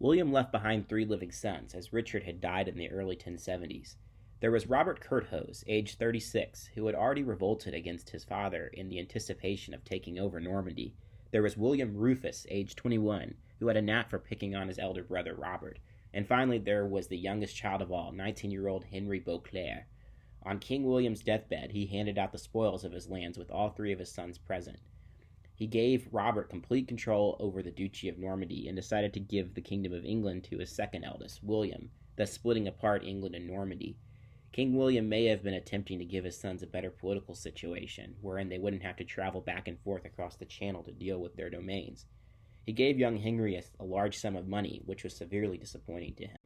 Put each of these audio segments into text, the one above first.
William left behind 3 living sons, as Richard had died in the early 1070s. There was Robert Curthose, aged 36, who had already revolted against his father in the anticipation of taking over Normandy. There was William Rufus, aged 21, who had a knack for picking on his elder brother Robert. And finally there was the youngest child of all, 19-year-old Henry Beauclerc. On King William's deathbed, he handed out the spoils of his lands with all 3 of his sons present. He gave Robert complete control over the Duchy of Normandy and decided to give the Kingdom of England to his second eldest, William, thus splitting apart England and Normandy. King William may have been attempting to give his sons a better political situation, wherein they wouldn't have to travel back and forth across the Channel to deal with their domains. He gave young Henry a large sum of money, which was severely disappointing to him.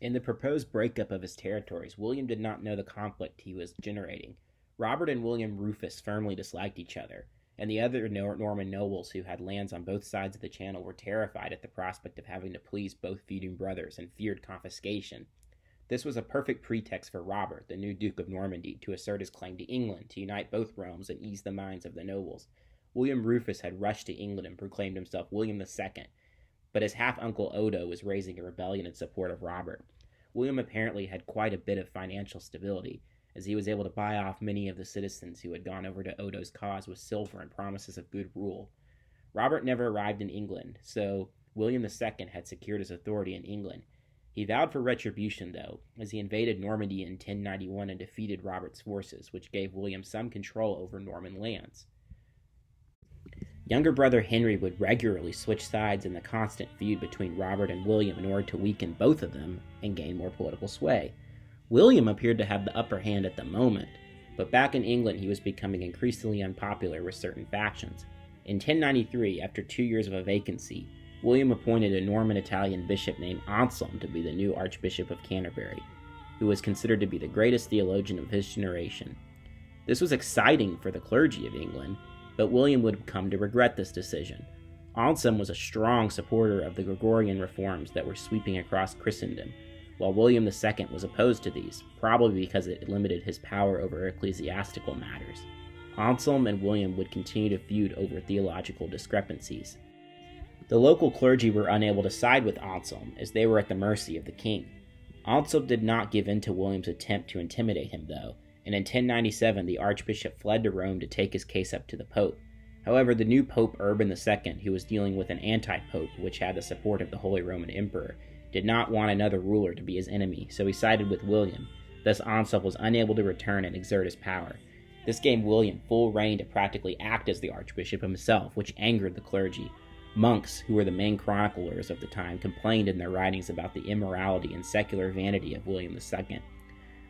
In the proposed breakup of his territories, William did not know the conflict he was generating. Robert and William Rufus firmly disliked each other, and the other Norman nobles who had lands on both sides of the Channel were terrified at the prospect of having to please both feuding brothers and feared confiscation. This was a perfect pretext for Robert, the new Duke of Normandy, to assert his claim to England, to unite both realms and ease the minds of the nobles. William Rufus had rushed to England and proclaimed himself William II, but his half-uncle Odo was raising a rebellion in support of Robert. William apparently had quite a bit of financial stability, as he was able to buy off many of the citizens who had gone over to Odo's cause with silver and promises of good rule. Robert never arrived in England, so William II had secured his authority in England. He vowed for retribution, though, as he invaded Normandy in 1091 and defeated Robert's forces, which gave William some control over Norman lands. Younger brother Henry would regularly switch sides in the constant feud between Robert and William in order to weaken both of them and gain more political sway. William appeared to have the upper hand at the moment, but back in England he was becoming increasingly unpopular with certain factions. In 1093, after 2 years of a vacancy, William appointed a Norman Italian bishop named Anselm to be the new Archbishop of Canterbury, who was considered to be the greatest theologian of his generation. This was exciting for the clergy of England, but William would come to regret this decision. Anselm was a strong supporter of the Gregorian reforms that were sweeping across Christendom, while William II was opposed to these, probably because it limited his power over ecclesiastical matters. Anselm and William would continue to feud over theological discrepancies. The local clergy were unable to side with Anselm, as they were at the mercy of the king. Anselm did not give in to William's attempt to intimidate him, though, and in 1097 the archbishop fled to Rome to take his case up to the pope. However, the new Pope Urban II, who was dealing with an anti-pope which had the support of the Holy Roman Emperor, did not want another ruler to be his enemy, so he sided with William. Thus Anselm was unable to return and exert his power. This gave William full reign to practically act as the archbishop himself, which angered the clergy. Monks, who were the main chroniclers of the time, complained in their writings about the immorality and secular vanity of William II.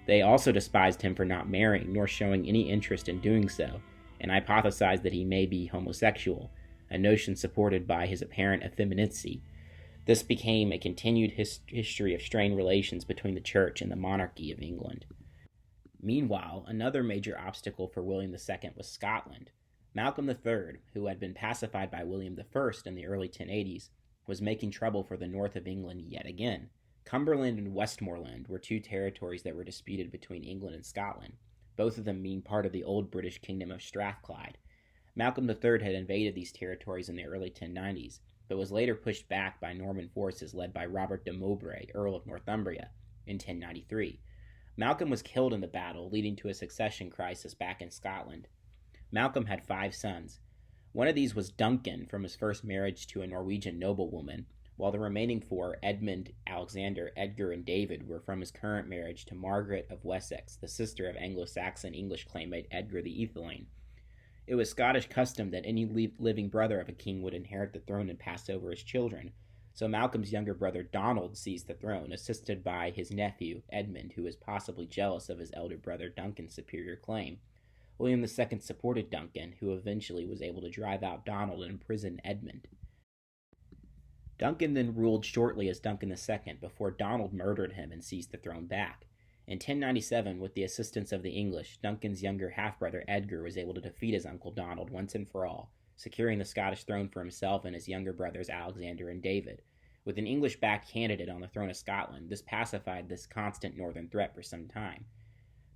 They also despised him for not marrying, nor showing any interest in doing so, and hypothesized that he may be homosexual, a notion supported by his apparent effeminacy. This became a continued history of strained relations between the Church and the monarchy of England. Meanwhile, another major obstacle for William II was Scotland. Malcolm III, who had been pacified by William I in the early 1080s, was making trouble for the north of England yet again. Cumberland and Westmoreland were 2 territories that were disputed between England and Scotland, both of them being part of the old British kingdom of Strathclyde. Malcolm III had invaded these territories in the early 1090s, but was later pushed back by Norman forces led by Robert de Mowbray, Earl of Northumbria, in 1093. Malcolm was killed in the battle, leading to a succession crisis back in Scotland. Malcolm had 5 sons. One of these was Duncan, from his first marriage to a Norwegian noblewoman, while the remaining 4, Edmund, Alexander, Edgar, and David, were from his current marriage to Margaret of Wessex, the sister of Anglo-Saxon English claimant Edgar the Aethiopian. It was Scottish custom that any living brother of a king would inherit the throne and pass over his children, so Malcolm's younger brother Donald seized the throne, assisted by his nephew Edmund, who was possibly jealous of his elder brother Duncan's superior claim. William II supported Duncan, who eventually was able to drive out Donald and imprison Edmund. Duncan then ruled shortly as Duncan II before Donald murdered him and seized the throne back. In 1097, with the assistance of the English, Duncan's younger half-brother Edgar was able to defeat his uncle Donald once and for all, securing the Scottish throne for himself and his younger brothers Alexander and David. With an English-backed candidate on the throne of Scotland, this pacified this constant northern threat for some time.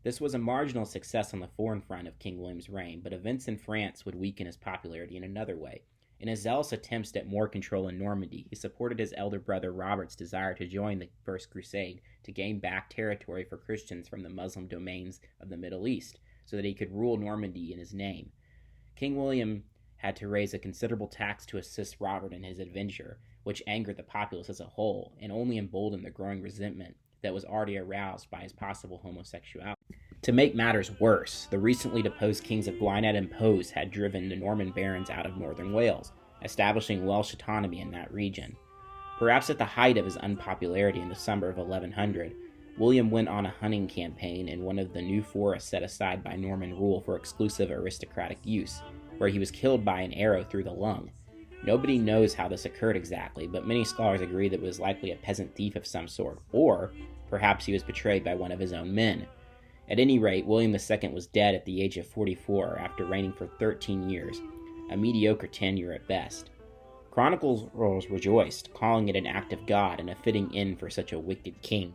This was a marginal success on the foreign front of King William's reign, but events in France would weaken his popularity in another way. In his zealous attempts at more control in Normandy, he supported his elder brother Robert's desire to join the First Crusade to gain back territory for Christians from the Muslim domains of the Middle East, so that he could rule Normandy in his name. King William had to raise a considerable tax to assist Robert in his adventure, which angered the populace as a whole and only emboldened the growing resentment that was already aroused by his possible homosexuality. To make matters worse, the recently deposed kings of Gwynedd and Powys had driven the Norman barons out of northern Wales, establishing Welsh autonomy in that region. Perhaps at the height of his unpopularity in the summer of 1100, William went on a hunting campaign in one of the new forests set aside by Norman rule for exclusive aristocratic use, where he was killed by an arrow through the lung. Nobody knows how this occurred exactly, but many scholars agree that it was likely a peasant thief of some sort, or perhaps he was betrayed by one of his own men. At any rate, William II was dead at the age of 44 after reigning for 13 years, a mediocre tenure at best. Chronicles rejoiced, calling it an act of God and a fitting end for such a wicked king.